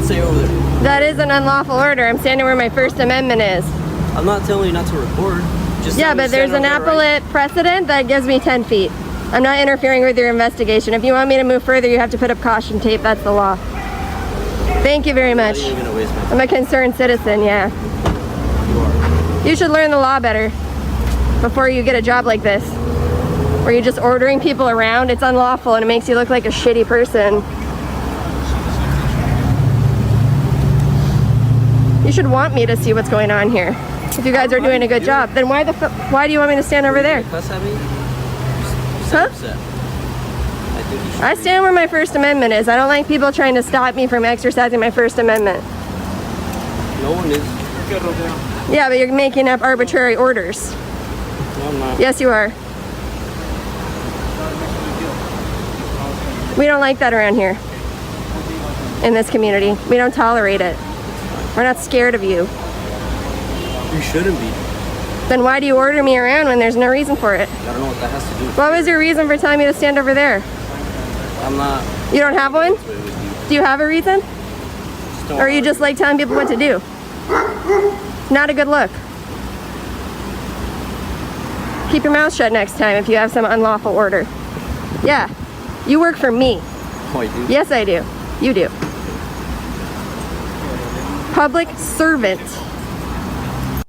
say over there. That is an unlawful order. I'm standing where my First Amendment is. I'm not telling you not to record. Just yeah, but there's an appellate precedent that gives me 10 feet. I'm not interfering with your investigation. If you want me to move further, you have to put up caution tape. That's the law. Thank you very much. I'm a concerned citizen, yeah. You are. You should learn the law better before you get a job like this, where you're just ordering people around. It's unlawful and it makes you look like a shitty person. You should want me to see what's going on here. If you guys are doing a good job, then why do you want me to stand over there? Huh? I stand where my First Amendment is. I don't like people trying to stop me from exercising my First Amendment. No one is. Yeah, but you're making up arbitrary orders. No, I'm not. Yes, you are. We don't like that around here. In this community. We don't tolerate it. We're not scared of you. You shouldn't be. Then why do you order me around when there's no reason for it? I don't know what that has to do with What was your reason for telling me to stand over there? I'm not. You don't have one? Do you have a reason? Or you just like telling people what to do? Not a good look. Keep your mouth shut next time if you have some unlawful order. Yeah, you work for me. Oh, I do? Yes, I do. You do. Public servant.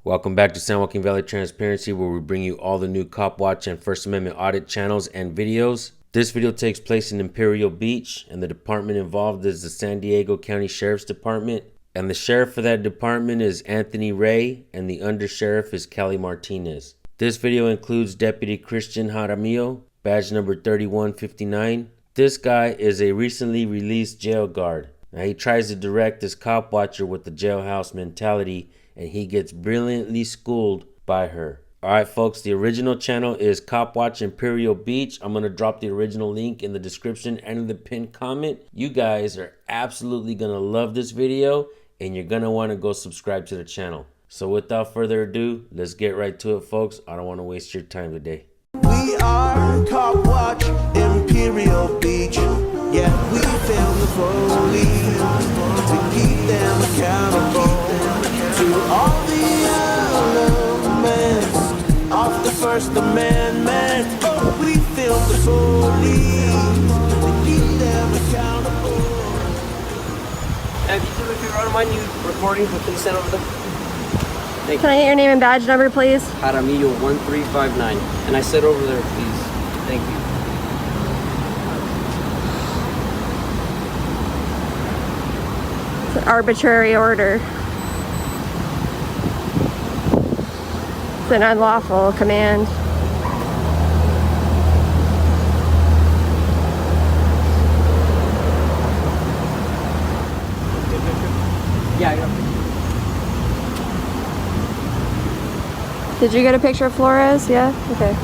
Welcome back to San Joaquin Valley Transparency, where we bring you all the new CopWatch and First Amendment audit channels and videos. This video takes place in Imperial Beach, and the department involved is the San Diego County Sheriff's Department. And the sheriff for that department is Anthony Ray, and the undersheriff is Kelly Martinez. This video includes Deputy Christian Jaramillo, badge number 3159. This guy is a recently released jail guard. Now he tries to direct his cop watcher with the jailhouse mentality, and he gets brilliantly schooled by her. Alright folks, the original channel is CopWatch Imperial Beach. I'm going to drop the original link in the description and in the pinned comment. You guys are absolutely going to love this video, and you're going to want to go subscribe to the channel. So without further ado, let's get right to it folks. I don't want to waste your time today. We are CopWatch Imperial Beach. Yeah, we film the police to keep them accountable to all the elements of the First Amendment. Oh, we film the police to keep them accountable. If you don't mind you recording, please stand over there. Thank Can I get your name and badge number, please? Jaramillo 1359. And I said over there, please. Thank you. It's an arbitrary order. It's an unlawful command. Yeah. Did you get a picture of Flores? Yeah? Okay.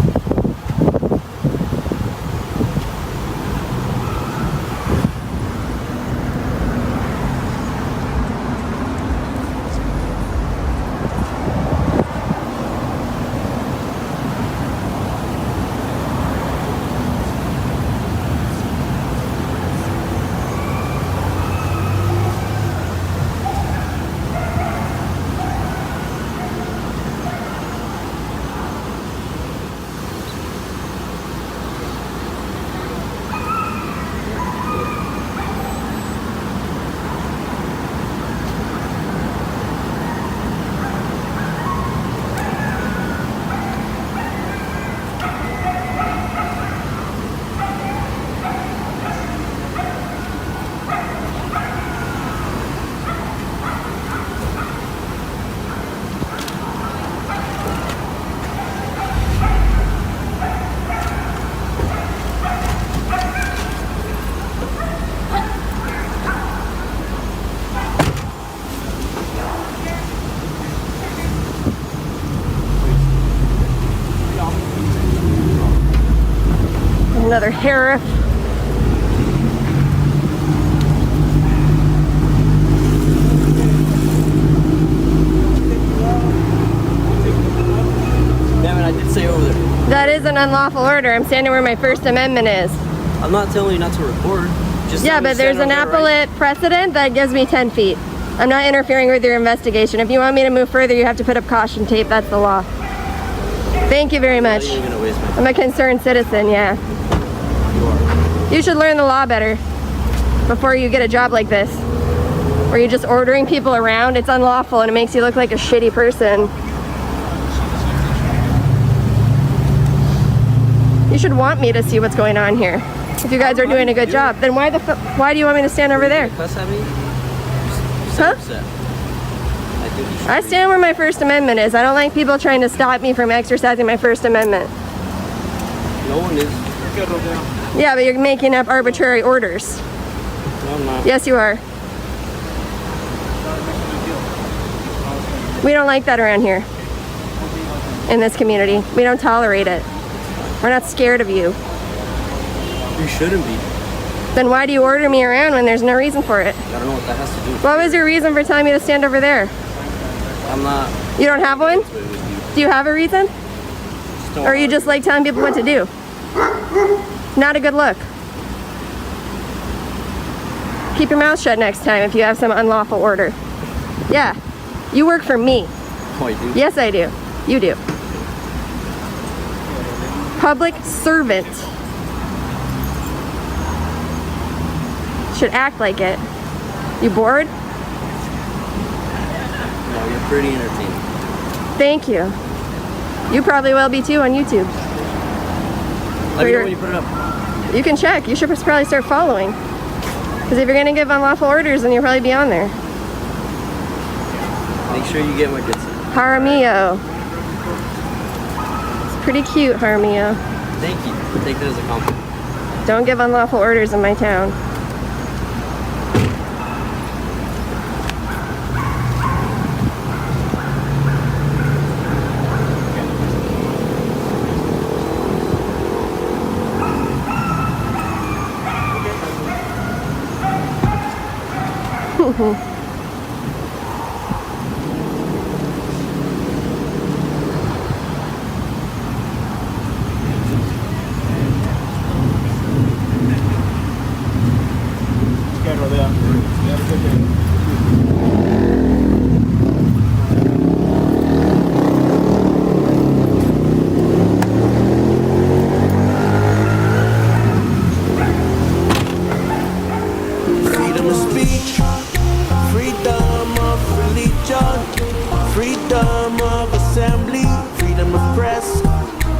Another sheriff. Damn it, I did say over there. That is an unlawful order. I'm standing where my First Amendment is. I'm not telling you not to record. Just Yeah, let me but there's stand an over there, right? appellate precedent that gives me 10 feet. I'm not interfering with your investigation. If you want me to move further, you have to put up caution tape. That's the law. Thank you very much. Not even gonna waste my time. I'm a concerned citizen, yeah. You are. You should learn the law better before you get a job like this, where you're just ordering people around. It's unlawful and it makes you look like a shitty person. You should want me to see what's going on here. If you guys are doing a good job, then why do you want me to stand over there? Cuss at me? Huh? Upset. I think you should. I stand where my First Amendment is. I don't like people trying to stop me from exercising my First Amendment. No one is. Yeah, but you're making up arbitrary orders. No, I'm not. Yes, you are. We don't like that around here. In this community. We don't tolerate it. We're not scared of you. You shouldn't be. Then why do you order me around when there's no reason for it? I don't know what that has to do with What was your reason for telling me to stand over there? I'm not. You don't have one? With you. Do you have a reason? Just don't Or are you just like telling people what to do? Not a good look. Keep your mouth shut next time if you have some unlawful order. Yeah, you work for me. Oh, I do. Yes, I do. You do. Public servant. Should act like it. You bored? No, you're pretty entertaining. Thank you. You probably will be too on YouTube. Let me your- know when you put it up. You can check. You should probably start following. Because if you're going to give unlawful orders, then you'll probably be on there. Make sure you get my good side. Jaramillo. It's pretty cute, Jaramillo. Thank you. Take that as a compliment. Don't give unlawful orders in my town. Freedom of speech, freedom of religion, freedom of assembly, freedom of press,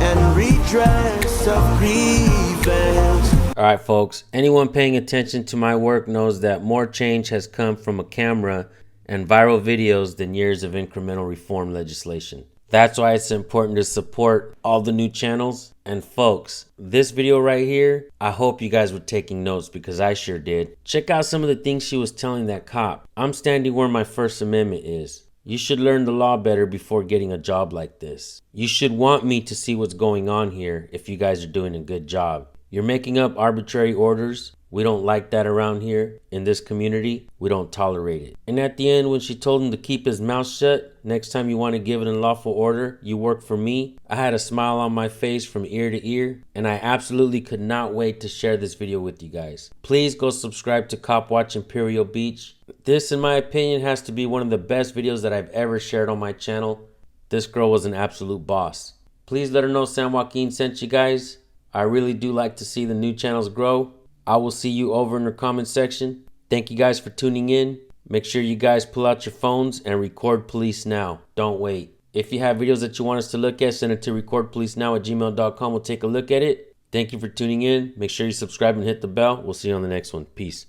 and redress of grievance. Alright folks, anyone paying attention to my work knows that more change has come from a camera and viral videos than years of incremental reform legislation. That's why it's important to support all the new channels. And folks, this video right here, I hope you guys were taking notes because I sure did. Check out some of the things she was telling that cop. I'm standing where my First Amendment is. You should learn the law better before getting a job like this. You should want me to see what's going on here if you guys are doing a good job. You're making up arbitrary orders. We don't like that around here. In this community, we don't tolerate it. And at the end, when she told him to keep his mouth shut, next time you want to give an unlawful order, you work for me, I had a smile on my face from ear to ear, and I absolutely could not wait to share this video with you guys. Please go subscribe to CopWatch Imperial Beach. This, in my opinion, has to be one of the best videos that I've ever shared on my channel. This girl was an absolute boss. Please let her know San Joaquin sent you guys. I really do like to see the new channels grow. I will see you over in the comment section. Thank you guys for tuning in. Make sure you guys pull out your phones and record police now. Don't wait. If you have videos that you want us to look at, send it to recordpolicenow@gmail.com. We'll take a look at it. Thank you for tuning in. Make sure you subscribe and hit the bell. We'll see you on the next one. Peace.